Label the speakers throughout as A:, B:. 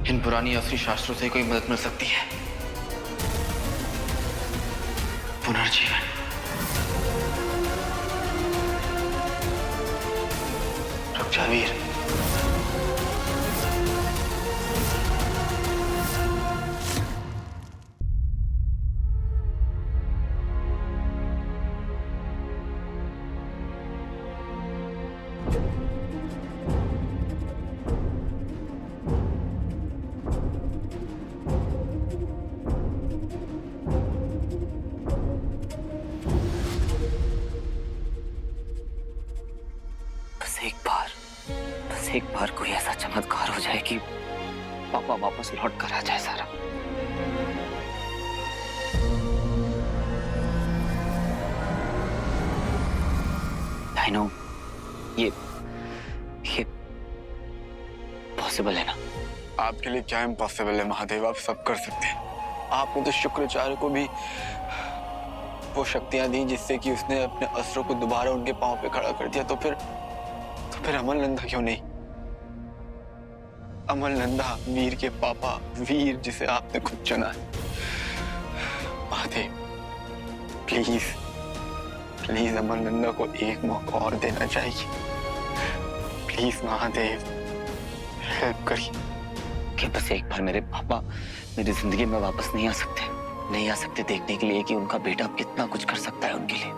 A: इन पुरानी असली शास्त्रों से कोई मदद मिल सकती है। पुनर्जीवन। रुक जा वीर।
B: बस एक बार कोई ऐसा चमत्कार हो जाए कि पापा वापस लौट कर आ जाए सारा। आई नो ये पॉसिबल है ना?
A: आपके लिए क्या इम्पॉसिबल है महादेव? आप सब कर सकते हैं। आपने तो शुक्राचार्य को भी वो शक्तियां दी जिससे कि उसने अपने अस्त्रों को दोबारा उनके पांव पे खड़ा कर दिया। तो फिर अमलनंदा क्यों नहीं? अमलनंदा, वीर के पापा, वीर जिसे आपने खुद चुना है। महादेव प्लीज प्लीज अमलनंदा को एक मौका और देना चाहिए। प्लीज महादेव हेल्प करिए।
B: कि बस एक बार मेरे पापा मेरी जिंदगी में वापस नहीं आ सकते देखने के लिए कि उनका बेटा कितना कुछ कर सकता है उनके लिए।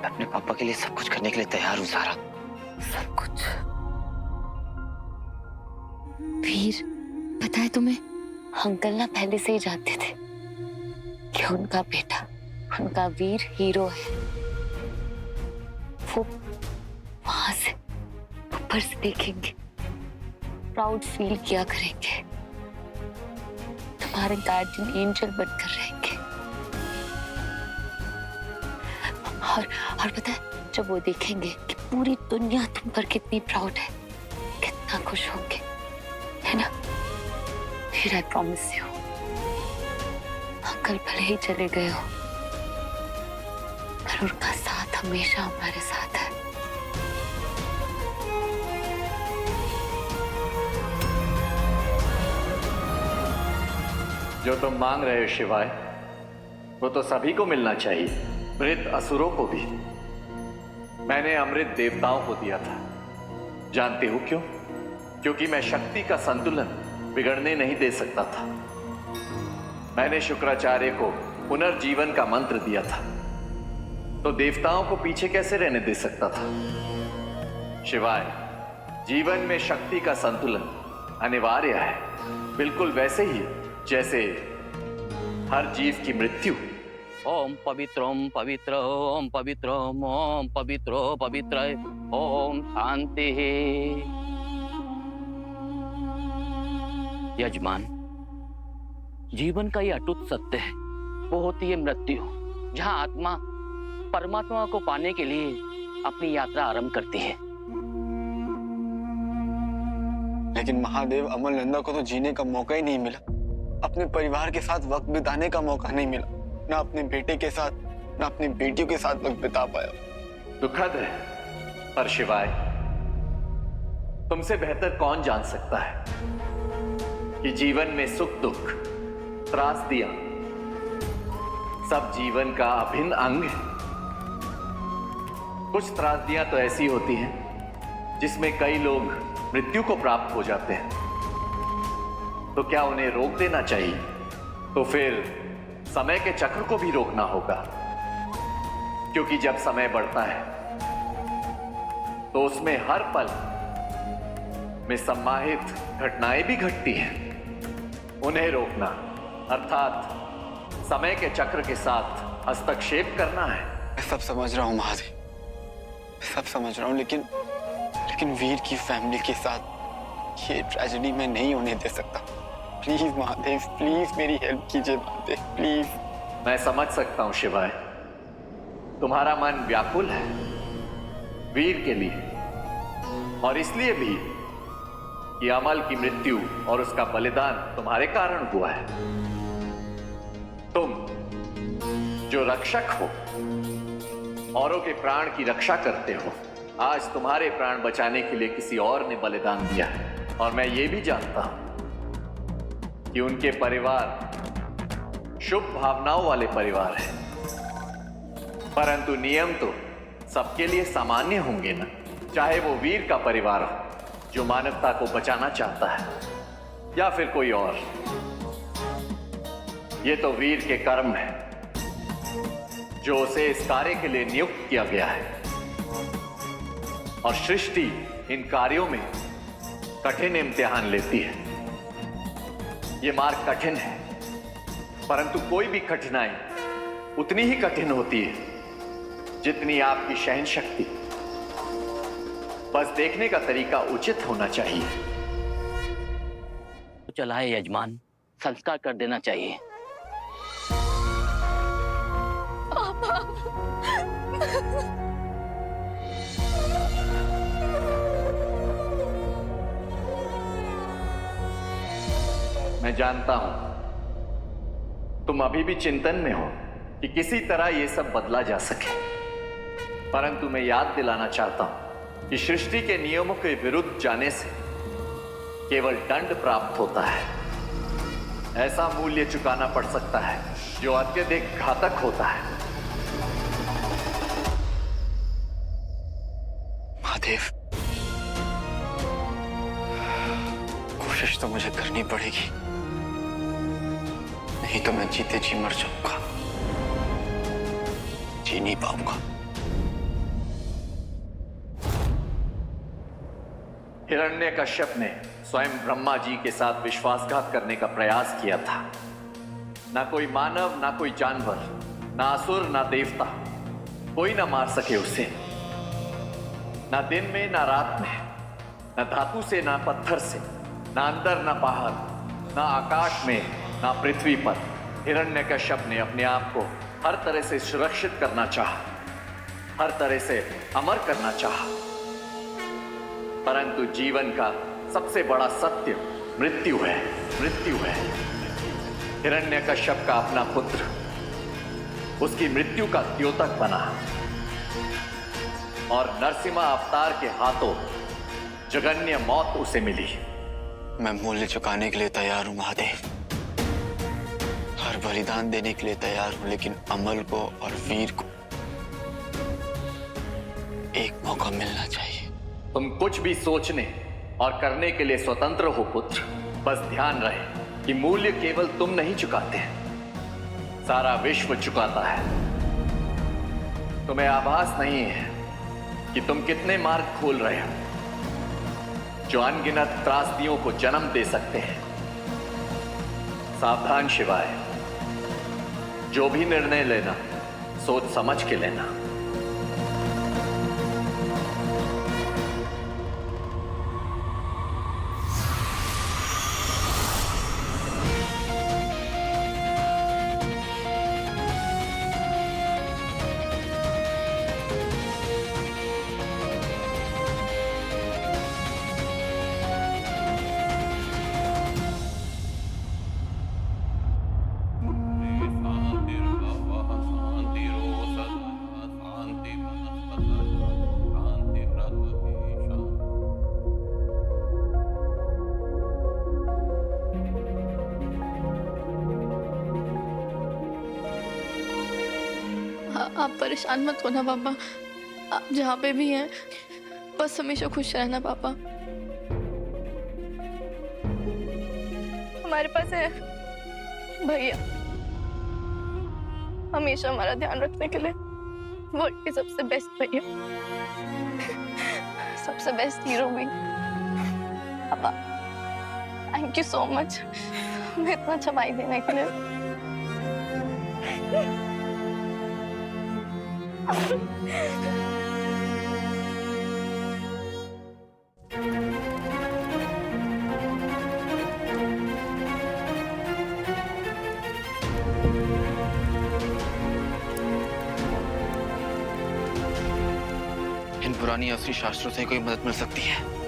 B: मैं अपने पापा के लिए सब कुछ करने के लिए तैयार हूँ सारा, सब कुछ।
C: वीर, पता है तुम्हें, अंकल ना पहले से ही जानते थे कि उनका बेटा, उनका वीर हीरो है। वो वहां से ऊपर से देखेंगे, प्राउड फील किया करेंगे, तुम्हारे गार्डियन एंजल बनकर रहेंगे। और पता है, जब वो देखेंगे कि पूरी दुनिया तुम पर कितनी प्राउड है, कितना खुश होंगे, है ना? फिर आई प्रॉमिस यू, अंकल भले ही चले गए हो पर उनका साथ हमेशा हमारे साथ है।
D: जो तुम मांग रहे हो शिवाय, वो तो सभी को मिलना चाहिए, मृत असुरों को भी। मैंने अमृत देवताओं को दिया था। जानते हो क्यों? क्योंकि मैं शक्ति का संतुलन बिगड़ने नहीं दे सकता था। मैंने शुक्राचार्य को पुनर्जीवन का मंत्र दिया था, तो देवताओं को पीछे कैसे रहने दे सकता था? शिवाय, जीवन में शक्ति का संतुलन अनिवार्य है, बिल्कुल वैसे ही जैसे हर जीव की मृत्यु।
B: ओम पवित्रम पवित्र, ओम पवित्रम, ओम पवित्रो पवित्र, ओम शांति। यजमान, जीवन का ये अटूट सत्य है, वो होती है मृत्यु, जहां आत्मा परमात्मा को पाने के लिए अपनी यात्रा आरंभ करती है।
A: लेकिन महादेव, अमलनंदा को तो जीने का मौका ही नहीं मिला, अपने परिवार के साथ वक्त बिताने का मौका नहीं मिला, ना अपने बेटे के साथ, ना अपनी बेटियों के साथ वक्त बिता पाया।
D: दुखद है, पर शिवाय, तुमसे बेहतर कौन जान सकता है कि जीवन में सुख दुख, त्रासदियां सब जीवन का अभिन्न अंग है। कुछ त्रासदियां तो ऐसी होती हैं जिसमें कई लोग मृत्यु को प्राप्त हो जाते हैं, तो क्या उन्हें रोक देना चाहिए? तो फिर समय के चक्र को भी रोकना होगा, क्योंकि जब समय बढ़ता है तो उसमें हर पल में सम्माहित घटनाएं भी घटती हैं। उन्हें रोकना अर्थात समय के चक्र के साथ हस्तक्षेप करना है।
A: मैं सब समझ रहा हूँ महादेव, सब समझ रहा हूँ, लेकिन वीर की फैमिली के साथ ये ट्रेजेडी मैं नहीं होने दे सकता। प्लीज महादेव, प्लीज मेरी हेल्प कीजिए महादेव, प्लीज।
D: मैं समझ सकता हूं शिवाय, तुम्हारा मन व्याकुल है वीर के लिए, और इसलिए भी कि अमल की मृत्यु और उसका बलिदान तुम्हारे कारण हुआ है। तुम जो रक्षक हो, औरों के प्राण की रक्षा करते हो, आज तुम्हारे प्राण बचाने के लिए किसी और ने बलिदान दिया है। और मैं ये भी जानता हूं कि उनके परिवार शुभ भावनाओं वाले परिवार है, परंतु नियम तो सबके लिए सामान्य होंगे ना, चाहे वो वीर का परिवार हो जो मानवता को बचाना चाहता है या फिर कोई और। ये तो वीर के कर्म है जो उसे इस कार्य के लिए नियुक्त किया गया है, और सृष्टि इन कार्यों में कठिन इम्तिहान लेती है। ये मार्ग कठिन है, परंतु कोई भी कठिनाई उतनी ही कठिन होती है जितनी आपकी सहन शक्ति। बस देखने का तरीका उचित होना चाहिए।
B: तो चला है यजमान, संस्कार कर देना चाहिए।
D: मैं जानता हूं तुम अभी भी चिंतन में हो कि किसी तरह यह सब बदला जा सके, परंतु मैं याद दिलाना चाहता हूं कि सृष्टि के नियमों के विरुद्ध जाने से केवल दंड प्राप्त होता है। ऐसा मूल्य चुकाना पड़ सकता है जो अत्यधिक घातक होता है।
A: महादेव, कोशिश तो मुझे करनी पड़ेगी, नहीं तो मैं जीते जी मर जाऊंगा, जी नहीं पाऊंगा।
D: हिरण्यकश्यप ने स्वयं ब्रह्मा जी के साथ विश्वासघात करने का प्रयास किया था। ना कोई मानव, ना कोई जानवर, ना असुर, ना देवता, कोई ना मार सके उसे। ना दिन में, ना रात में, ना धातु से, ना पत्थर से, ना अंदर, ना बाहर, ना आकाश में, ना पृथ्वी पर। हिरण्यकश्यप ने अपने आप को हर तरह से सुरक्षित करना चाहा, हर तरह से अमर करना चाहा, परंतु जीवन का सबसे बड़ा सत्य मृत्यु है, मृत्यु है। हिरण्यकश्यप का अपना पुत्र उसकी मृत्यु का द्योतक बना और नरसिम्हा अवतार के हाथों जघन्य मौत उसे मिली।
A: मैं मूल्य चुकाने के लिए तैयार हूं महादेव, हर बलिदान देने के लिए तैयार हूं, लेकिन अमल को और वीर को एक मौका मिलना चाहिए।
D: तुम कुछ भी सोचने और करने के लिए स्वतंत्र हो पुत्र। बस ध्यान रहे कि मूल्य केवल तुम नहीं चुकाते, सारा विश्व चुकाता है। तुम्हें आभास नहीं है कि तुम कितने मार्ग खोल रहे हो जो अनगिनत त्रासदियों को जन्म दे सकते हैं। सावधान शिवाय, जो भी निर्णय लेना सोच समझ के लेना।
E: आप परेशान मत होना पापा, आप जहाँ पे भी हैं बस हमेशा खुश रहना पापा। हमारे पास है भैया, हमेशा हमारा ध्यान रखने के लिए। वर्ल्ड के सबसे बेस्ट भैया, सबसे बेस्ट हीरो भी। पापा थैंक यू सो मच हमें इतना अच्छा भाई देने के लिए।
A: इन पुरानी असली शास्त्रों से कोई मदद मिल सकती है?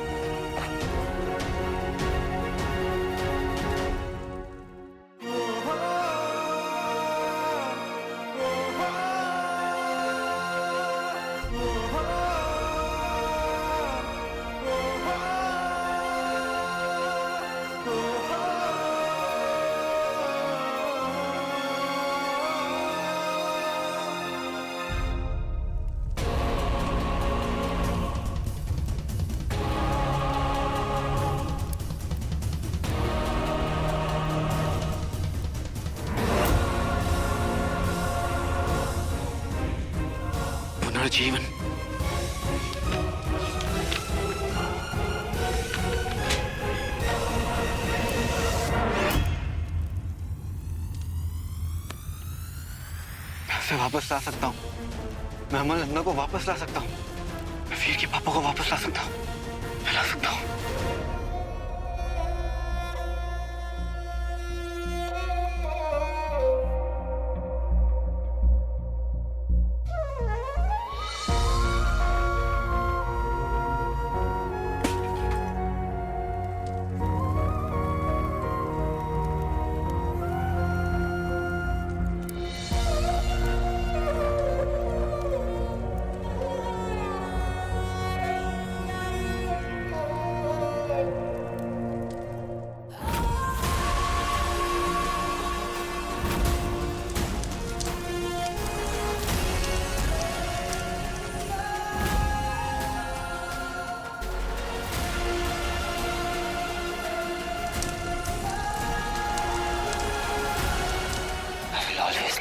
A: और जीवन। मैं उसे वापस ला सकता हूँ, मैं अमल नंदा को वापस ला सकता हूँ, मैं वीर के पापा को वापस ला सकता हूँ, मैं ला सकता हूँ।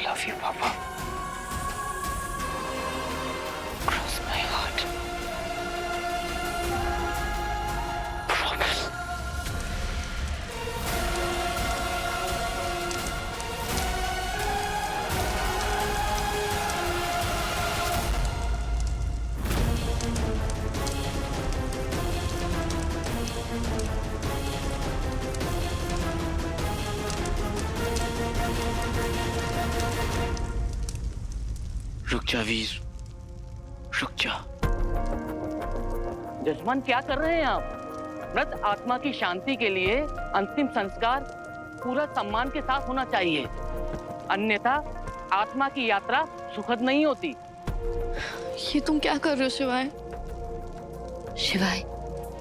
A: Love you, Papa. Cross my heart. Promise. रुक जा वीर, रुक जा।
B: जजमान क्या कर रहे हैं आप? मृत आत्मा की शांति के लिए अंतिम संस्कार पूरा सम्मान के साथ होना चाहिए, अन्यथा आत्मा की यात्रा सुखद नहीं होती।
E: ये तुम क्या कर रहे हो शिवाय?
C: शिवाय,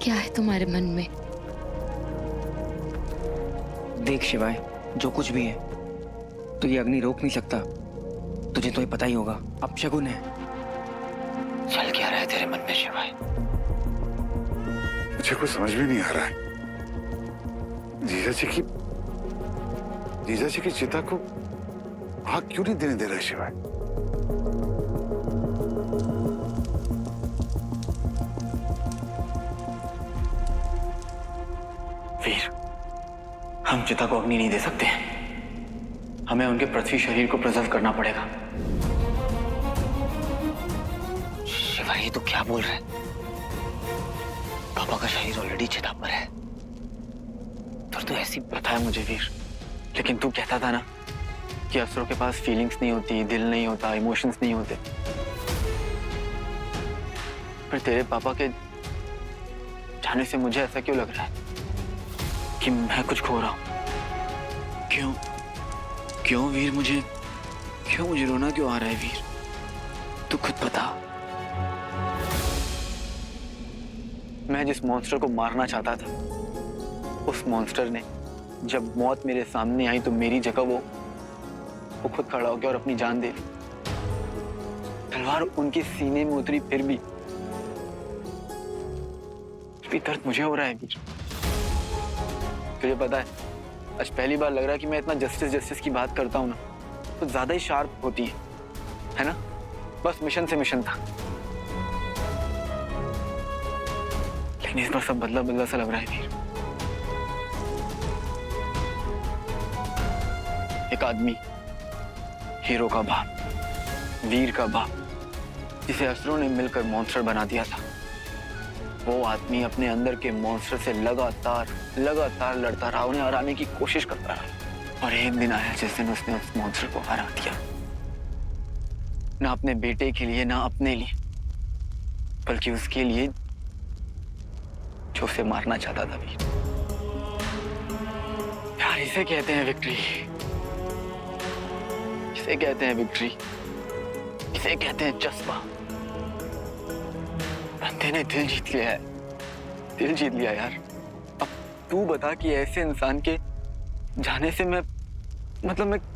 C: क्या है तुम्हारे मन में?
F: देख शिवाय, जो कुछ भी है तो ये अग्नि रोक नहीं सकता, तुझे तो ये पता ही होगा। अब शगुन है।
A: चल क्या रहा है तेरे मन में शिवाय?
G: मुझे कुछ समझ में नहीं आ रहा है। जीजा जी की चिता को आग क्यों नहीं देने दे रहा है शिवाय?
A: वीर, हम चिता को अग्नि नहीं दे सकते, हमें उनके पृथ्वी शरीर को प्रिजर्व करना पड़ेगा। शिवा, ये तो क्या बोल रहा है? पापा का शरीर ऑलरेडी चिता पर है। तो ऐसी पता है मुझे वीर, लेकिन तू कहता था ना कि असुरों के पास फीलिंग्स नहीं होती, दिल नहीं होता, इमोशंस नहीं होते। पर तेरे पापा के जाने से मुझे ऐसा क्यों लग रहा है कि मैं कुछ खो रहा हूं? क्यों वीर, मुझे रोना क्यों आ रहा है वीर? तू खुद बता। मैं जिस मॉन्स्टर को मारना चाहता था, उस मॉन्स्टर ने जब मौत मेरे सामने आई तो मेरी जगह वो खुद खड़ा हो गया और अपनी जान दे दी। तलवार उनके सीने में उतरी, फिर भी दर्द मुझे हो रहा है वीर। तुझे पता है, आज पहली बार लग रहा है कि मैं इतना जस्टिस की बात करता हूं ना तो ज्यादा ही शार्प होती है ना? बस मिशन से मिशन था, लेकिन इस बार सब बदला सा लग रहा है वीर। एक आदमी, हीरो का बाप, वीर का बाप, जिसे असुरों ने मिलकर मॉन्स्टर बना दिया था, वो आदमी अपने अंदर के मॉन्स्टर से लगातार लड़ता रहा, उन्हें हराने की कोशिश करता रहा। और एक दिन आया जिस दिन उसने उस मॉन्स्टर को हरा दिया। ना अपने बेटे के लिए, ना अपने लिए, बल्कि उसके लिए जो उसे मारना चाहता था वीर। यार, इसे कहते हैं विक्ट्री, इसे कहते हैं विक्ट्री, इसे कहते हैं जज्बा। बंदे ने दिल जीत लिया है, दिल जीत लिया यार। अब तू बता कि ऐसे इंसान के जाने से मैं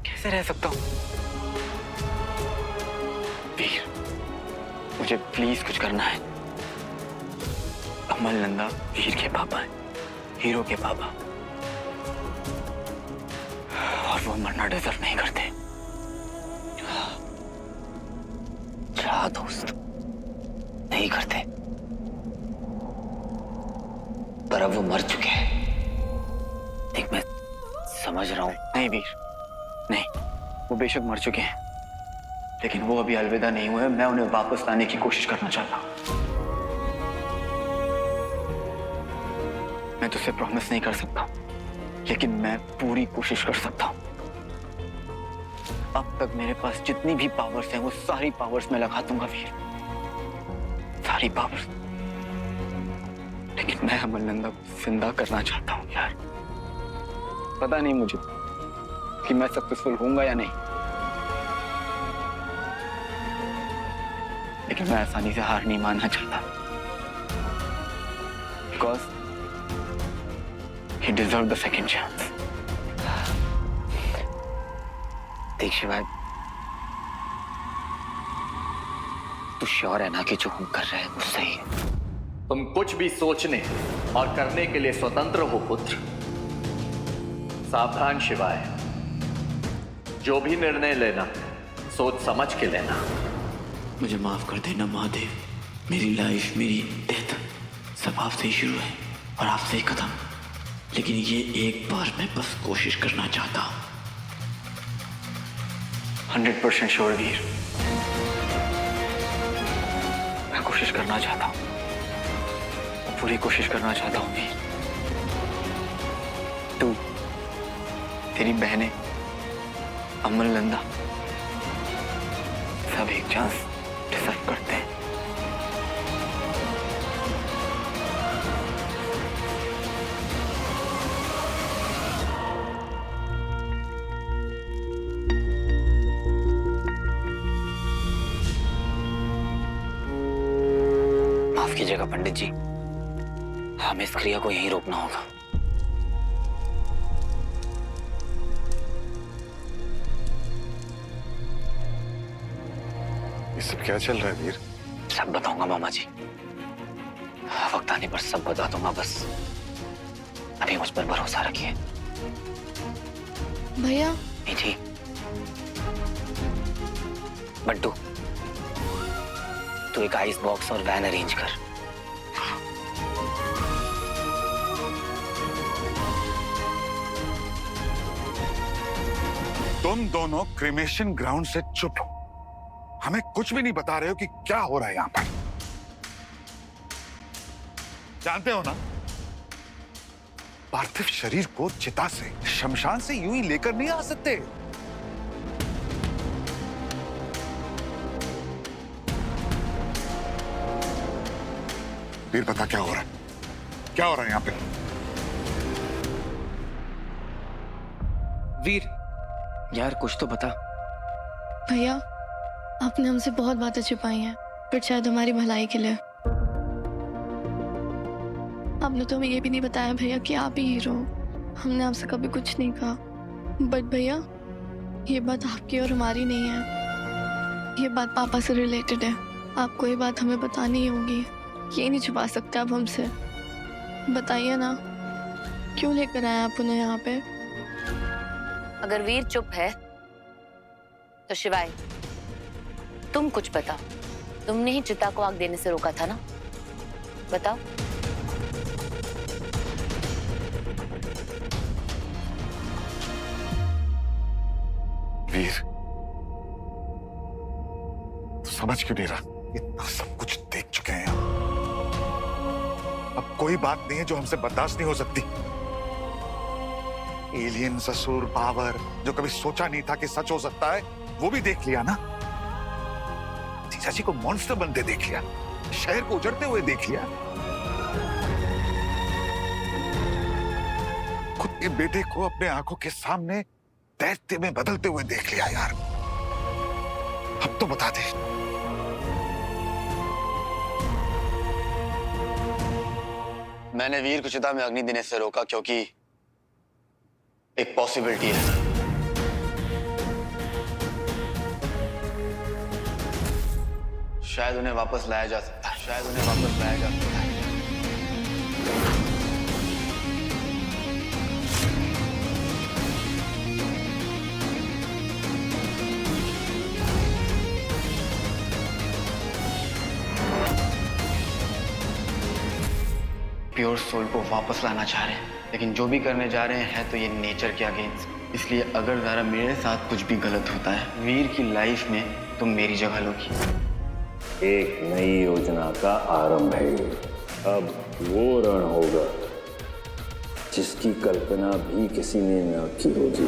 A: कैसे रह सकता हूं? वीर, मुझे प्लीज कुछ करना है। अमल नंदा वीर के पापा हैं, हीरो के पापा, और वो मरना डिजर्व नहीं करते। जा दोस्त,
F: नहीं करते, पर अब वो मर चुके हैं। देख, मैं समझ रहा हूं।
A: नहीं वीर, नहीं, वो बेशक मर चुके हैं, लेकिन वो अभी अलविदा नहीं हुए। मैं उन्हें वापस लाने की कोशिश करना चाहता हूं। मैं तुझसे प्रॉमिस नहीं कर सकता, लेकिन मैं पूरी कोशिश कर सकता हूं। अब तक मेरे पास जितनी भी पावर्स हैं, वो सारी पावर्स मैं लगा दूंगा वीर, सारी पावर्स। लेकिन मैं अमरनंदा को जिंदा करना चाहता हूं यार। पता नहीं मुझे कि मैं सक्सेसफुल होऊंगा या नहीं, लेकिन मैं आसानी से हार नहीं मानना चाहता, because he deserved the second chance.
F: देख शिवाय, तू श्योर है ना कि जो हम कर रहे हैं वो सही है?
D: तुम कुछ भी सोचने और करने के लिए स्वतंत्र हो पुत्र। सावधान शिवाय, जो भी निर्णय लेना सोच समझ के लेना।
A: मुझे माफ कर देना महादेव। मेरी लाइफ, मेरी डेथ सब आपसे ही शुरू है और आपसे ही खत्म। लेकिन ये एक बार मैं बस कोशिश करना चाहता हूं। 100% श्योर वीर, मैं कोशिश करना चाहता हूं, पूरी कोशिश करना चाहता हूं वीर। तू, तेरी बहनें, अमरनंदा, सब एक चांस डिजर्व करते हैं।
F: माफ कीजिएगा पंडित जी, हमें इस क्रिया को यहीं रोकना होगा।
G: ये सब क्या चल रहा है वीर?
F: सब बताऊंगा मामा जी, वक्त आने पर सब बता दूंगा। बस अभी मुझ पर भरोसा रखिए।
E: भैया
F: मीठी, बंटू, तू एक आइस बॉक्स और वैन अरेंज कर।
G: तुम दोनों क्रिमेशन ग्राउंड से चुप हो। हमें कुछ भी नहीं बता रहे हो कि क्या हो रहा है यहां पर। जानते हो ना, पार्थिव शरीर को चिता से, शमशान से यूं ही लेकर नहीं आ सकते। वीर, पता क्या हो रहा है? क्या हो रहा है यहां पे?
F: वीर, यार कुछ तो बता।
E: भैया, आपने हमसे बहुत बातें छिपाई हैं, पर शायद हमारी भलाई के लिए। आपने तो हमें ये भी नहीं बताया भैया कि आप ही हीरो हो। हमने आपसे कभी कुछ नहीं कहा। बट भैया, ये बात आपकी और हमारी नहीं है, ये बात पापा से रिलेटेड है। आपको ये बात हमें बतानी ही होगी, ये नहीं छुपा सकते आप हमसे। बताइए ना, क्यों लेकर आए आप उन्हें यहाँ पे?
C: अगर वीर चुप है तो शिवाय, तुम कुछ बताओ। तुमने ही चिता को आग देने से रोका था ना, बताओ।
G: वीर, तो समझ क्यों नहीं रहा? इतना सब कुछ देख चुके हैं हम। अब कोई बात नहीं है जो हमसे बर्दाश्त नहीं हो सकती। एलियन, ससुर, पावर, जो कभी सोचा नहीं था कि सच हो सकता है, वो भी देख लिया ना। जीजा जी को मॉन्स्टर बनते देख लिया, शहर को उजड़ते हुए देख लिया, खुद के बेटे को अपने आंखों के सामने दैत्य में बदलते हुए देख लिया। यार, अब तो बता दे।
A: मैंने वीर को चिता में अग्नि देने से रोका क्योंकि एक पॉसिबिलिटी है। शायद उन्हें वापस लाया जा सकता है, शायद उन्हें वापस लाया जा सकता है। प्योर सोल को वापस लाना चाह रहे हैं, लेकिन जो भी करने जा रहे हैं तो ये नेचर के अगेंस्ट। इसलिए अगर ज़रा मेरे साथ कुछ भी गलत होता है वीर की लाइफ में, तुम मेरी जगह लोगी।
H: एक नई योजना का आरंभ है। अब वो रण होगा जिसकी कल्पना भी किसी ने न की होगी।